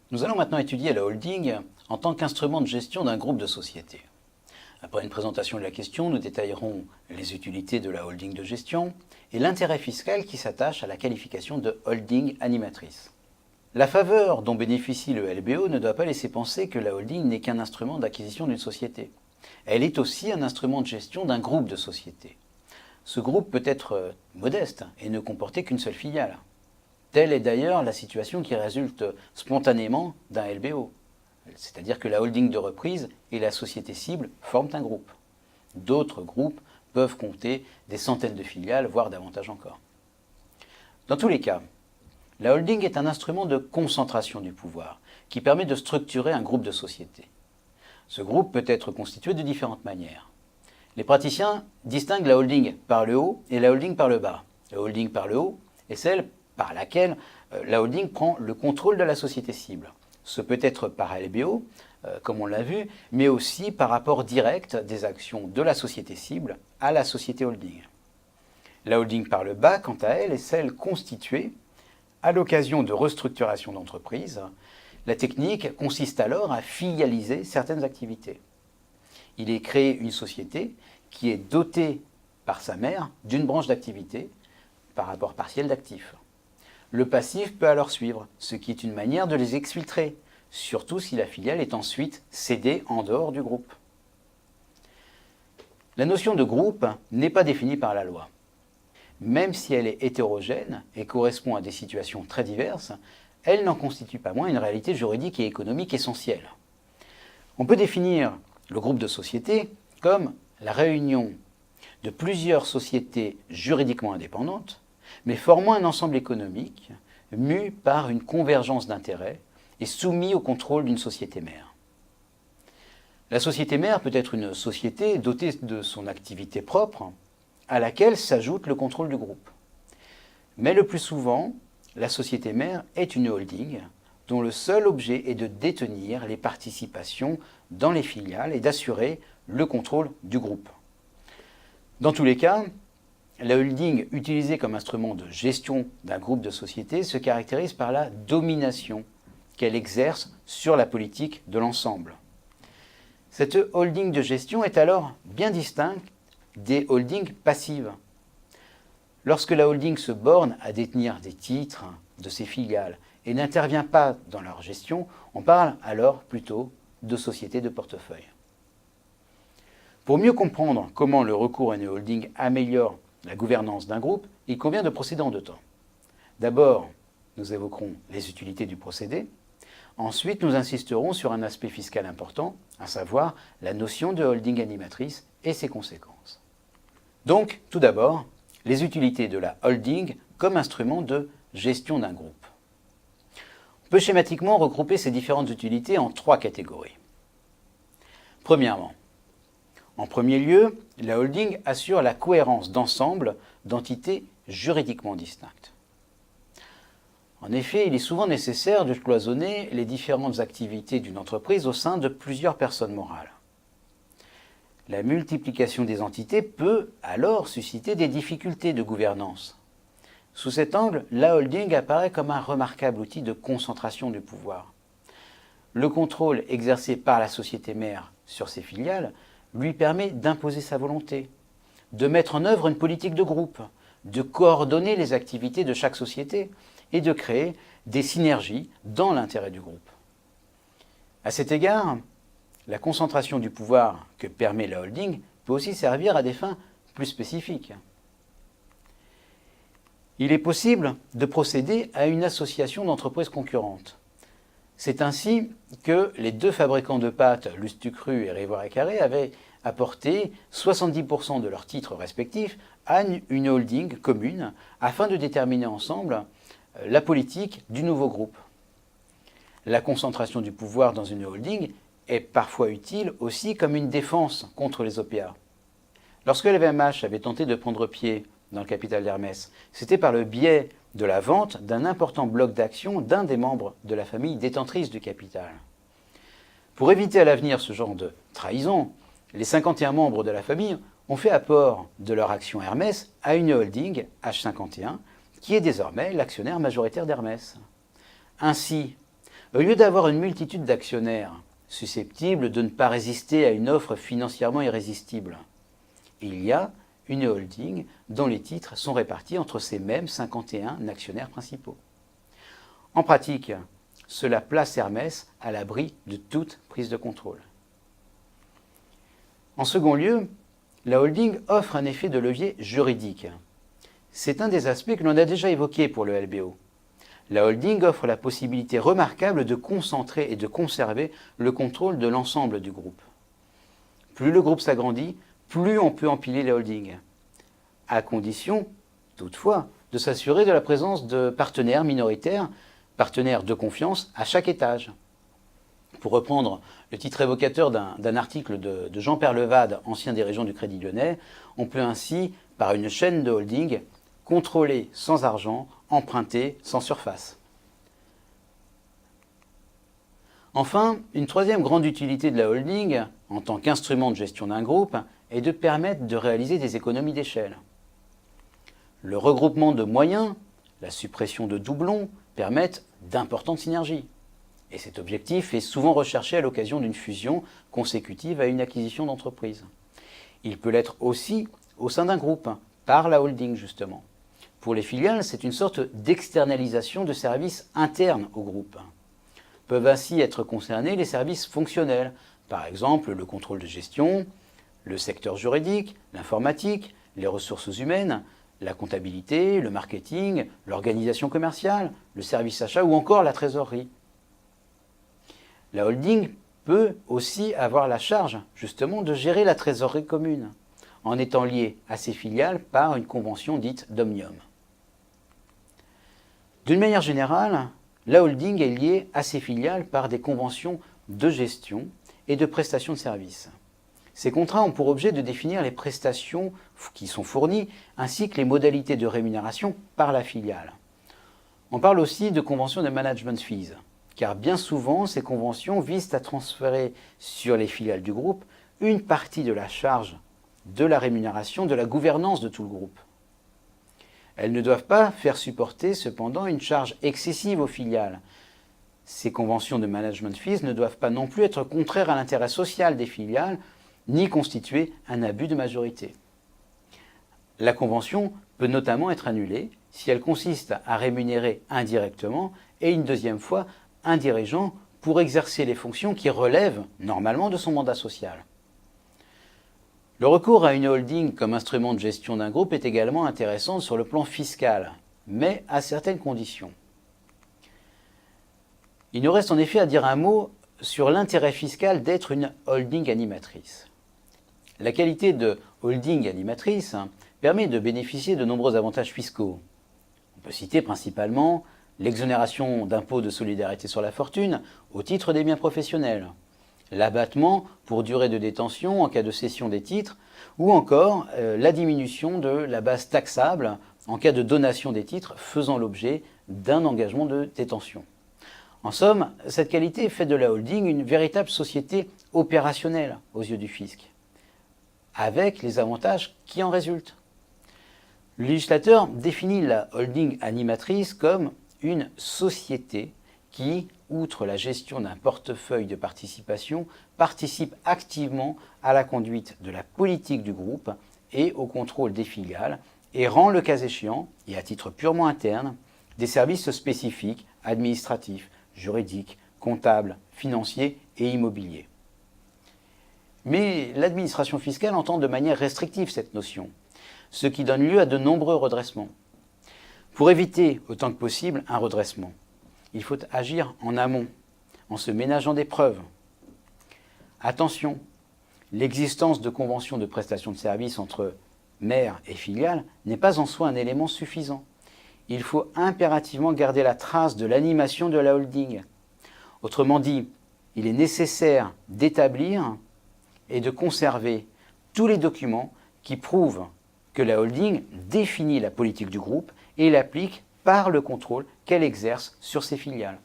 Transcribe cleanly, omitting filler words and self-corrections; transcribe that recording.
Nous allons maintenant étudier la holding en tant qu'instrument de gestion d'un groupe de sociétés. Après une présentation de la question, nous détaillerons les utilités de la holding de gestion et l'intérêt fiscal qui s'attache à la qualification de holding animatrice. La faveur dont bénéficie le LBO ne doit pas laisser penser que la holding n'est qu'un instrument d'acquisition d'une société. Elle est aussi un instrument de gestion d'un groupe de sociétés. Ce groupe peut être modeste et ne comporter qu'une seule filiale. Telle est d'ailleurs la situation qui résulte spontanément d'un LBO. C'est-à-dire que la holding de reprise et la société cible forment un groupe. D'autres groupes peuvent compter des centaines de filiales, voire davantage encore. Dans tous les cas, la holding est un instrument de concentration du pouvoir qui permet de structurer un groupe de sociétés. Ce groupe peut être constitué de différentes manières. Les praticiens distinguent la holding par le haut et la holding par le bas. La holding par le haut est celle par laquelle la holding prend le contrôle de la société cible. Ce peut être par LBO, comme on l'a vu, mais aussi par rapport direct des actions de la société cible à la société holding. La holding par le bas, quant à elle, est celle constituée à l'occasion de restructuration d'entreprise. La technique consiste alors à filialiser certaines activités. Il est créé une société qui est dotée par sa mère d'une branche d'activité par rapport partiel d'actifs. Le passif peut alors suivre, ce qui est une manière de les exfiltrer, surtout si la filiale est ensuite cédée en dehors du groupe. La notion de groupe n'est pas définie par la loi. Même si elle est hétérogène et correspond à des situations très diverses, elle n'en constitue pas moins une réalité juridique et économique essentielle. On peut définir le groupe de sociétés comme la réunion de plusieurs sociétés juridiquement indépendantes, mais formant un ensemble économique mu par une convergence d'intérêts et soumis au contrôle d'une société mère. La société mère peut être une société dotée de son activité propre, à laquelle s'ajoute le contrôle du groupe. Mais le plus souvent, la société mère est une holding dont le seul objet est de détenir les participations dans les filiales et d'assurer le contrôle du groupe. Dans tous les cas, la holding utilisée comme instrument de gestion d'un groupe de sociétés se caractérise par la domination qu'elle exerce sur la politique de l'ensemble. Cette holding de gestion est alors bien distincte des holdings passives. Lorsque la holding se borne à détenir des titres de ses filiales et n'intervient pas dans leur gestion, on parle alors plutôt de société de portefeuille. Pour mieux comprendre comment le recours à une holding améliore la gouvernance d'un groupe, il convient de procéder en deux temps. D'abord, nous évoquerons les utilités du procédé. Ensuite, nous insisterons sur un aspect fiscal important, à savoir la notion de holding animatrice et ses conséquences. Donc, tout d'abord, les utilités de la holding comme instrument de gestion d'un groupe. On peut schématiquement regrouper ces différentes utilités en trois catégories. Premièrement, en premier lieu, la holding assure la cohérence d'ensemble d'entités juridiquement distinctes. En effet, il est souvent nécessaire de cloisonner les différentes activités d'une entreprise au sein de plusieurs personnes morales. La multiplication des entités peut alors susciter des difficultés de gouvernance. Sous cet angle, la holding apparaît comme un remarquable outil de concentration du pouvoir. Le contrôle exercé par la société mère sur ses filiales lui permet d'imposer sa volonté, de mettre en œuvre une politique de groupe, de coordonner les activités de chaque société et de créer des synergies dans l'intérêt du groupe. À cet égard, la concentration du pouvoir que permet la holding peut aussi servir à des fins plus spécifiques. Il est possible de procéder à une association d'entreprises concurrentes. C'est ainsi que les deux fabricants de pâtes, Lustucru et Rivoire et Carré, avaient apporté 70% de leurs titres respectifs à une holding commune afin de déterminer ensemble la politique du nouveau groupe. La concentration du pouvoir dans une holding est parfois utile aussi comme une défense contre les OPA. Lorsque LVMH avait tenté de prendre pied dans le capital d'Hermès, c'était par le biais de la vente d'un important bloc d'actions d'un des membres de la famille détentrice du capital. Pour éviter à l'avenir ce genre de trahison, les 51 membres de la famille ont fait apport de leur action Hermès à une holding H51 qui est désormais l'actionnaire majoritaire d'Hermès. Ainsi, Au lieu d'avoir une multitude d'actionnaires susceptibles de ne pas résister à une offre financièrement irrésistible, il y a une holding dont les titres sont répartis entre ces mêmes 51 actionnaires principaux. En pratique, cela place Hermès à l'abri de toute prise de contrôle. En second lieu, la holding offre un effet de levier juridique. C'est un des aspects que l'on a déjà évoqué pour le LBO. La holding offre la possibilité remarquable de concentrer et de conserver le contrôle de l'ensemble du groupe. Plus le groupe s'agrandit, plus on peut empiler les holdings, à condition, toutefois, de s'assurer de la présence de partenaires minoritaires, partenaires de confiance à chaque étage. Pour reprendre le titre évocateur d'un article de Jean Perlevade, ancien dirigeant du Crédit Lyonnais, on peut ainsi, par une chaîne de holding, contrôler sans argent, emprunter sans surface. Enfin, une troisième grande utilité de la holding, en tant qu'instrument de gestion d'un groupe, est de permettre de réaliser des économies d'échelle. Le regroupement de moyens, la suppression de doublons, permettent d'importantes synergies. Et cet objectif est souvent recherché à l'occasion d'une fusion consécutive à une acquisition d'entreprise. Il peut l'être aussi au sein d'un groupe, par la holding justement. Pour les filiales, c'est une sorte d'externalisation de services internes au groupe. Peuvent ainsi être concernés les services fonctionnels, par exemple le contrôle de gestion, le secteur juridique, l'informatique, les ressources humaines, la comptabilité, le marketing, l'organisation commerciale, le service achat ou encore la trésorerie. La holding peut aussi avoir la charge, justement, de gérer la trésorerie commune, en étant liée à ses filiales par une convention dite d'omnium. D'une manière générale, la holding est liée à ses filiales par des conventions de gestion et de prestation de services. Ces contrats ont pour objet de définir les prestations qui sont fournies ainsi que les modalités de rémunération par la filiale. On parle aussi de conventions de management fees, car bien souvent ces conventions visent à transférer sur les filiales du groupe une partie de la charge de la rémunération, de la gouvernance de tout le groupe. Elles ne doivent pas faire supporter cependant une charge excessive aux filiales. Ces conventions de management fees ne doivent pas non plus être contraires à l'intérêt social des filiales, ni constituer un abus de majorité. La convention peut notamment être annulée si elle consiste à rémunérer indirectement et une deuxième fois un dirigeant pour exercer les fonctions qui relèvent normalement de son mandat social. Le recours à une holding comme instrument de gestion d'un groupe est également intéressant sur le plan fiscal, mais à certaines conditions. Il nous reste en effet à dire un mot sur l'intérêt fiscal d'être une holding animatrice. La qualité de holding animatrice permet de bénéficier de nombreux avantages fiscaux. On peut citer principalement l'exonération d'impôt de solidarité sur la fortune au titre des biens professionnels, l'abattement pour durée de détention en cas de cession des titres, ou encore la diminution de la base taxable en cas de donation des titres faisant l'objet d'un engagement de détention. En somme, cette qualité fait de la holding une véritable société opérationnelle aux yeux du fisc, avec les avantages qui en résultent. Le législateur définit la holding animatrice comme une société qui, outre la gestion d'un portefeuille de participation, participe activement à la conduite de la politique du groupe et au contrôle des filiales et rend le cas échéant, et à titre purement interne, des services spécifiques, administratifs, juridiques, comptables, financiers et immobiliers. Mais l'administration fiscale entend de manière restrictive cette notion, ce qui donne lieu à de nombreux redressements. Pour éviter autant que possible un redressement, il faut agir en amont, en se ménageant des preuves. Attention, l'existence de conventions de prestation de services entre mère et filiale n'est pas en soi un élément suffisant. Il faut impérativement garder la trace de l'animation de la holding. Autrement dit, il est nécessaire d'établir et de conserver tous les documents qui prouvent que la holding définit la politique du groupe et l'applique par le contrôle qu'elle exerce sur ses filiales.